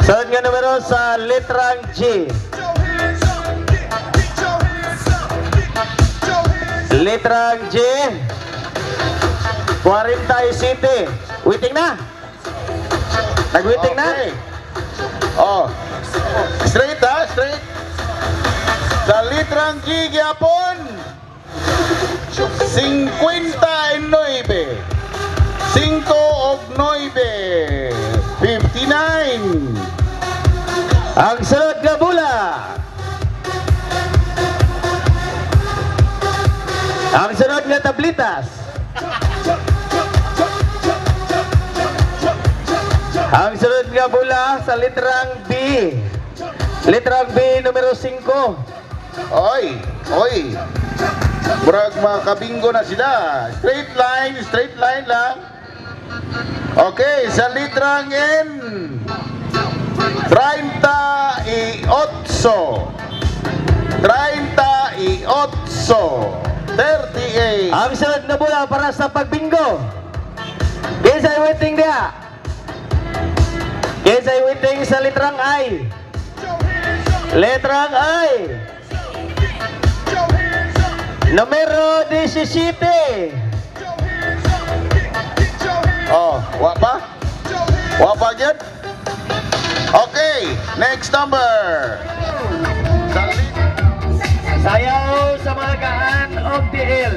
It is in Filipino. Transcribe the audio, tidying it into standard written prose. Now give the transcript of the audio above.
Sunod nga numero sa litrang G. Litrang G. 47. Waiting na. Nag-waiting na. Oh. Straight ha, straight. Sa litrang G gyapon. 59. 5 og 9. 59. Ang sunod nga bula. Ang sunod nga tablitas. Ang sunod nga bula sa litrang B. Litrang B numero 5. Oy, oy. Murag makabingo na sila. Straight line lang. Okay, sa litrang N. 38. 38. Ang sunod na bula para sa pagbingo. Kinsay waiting dia? Kinsay waiting sa litrang I? Litrang I. Numero 17. Oh, wa pa? Wa pa gyud? Okay, next number. Sa Sayaw sa mga gaan of DL.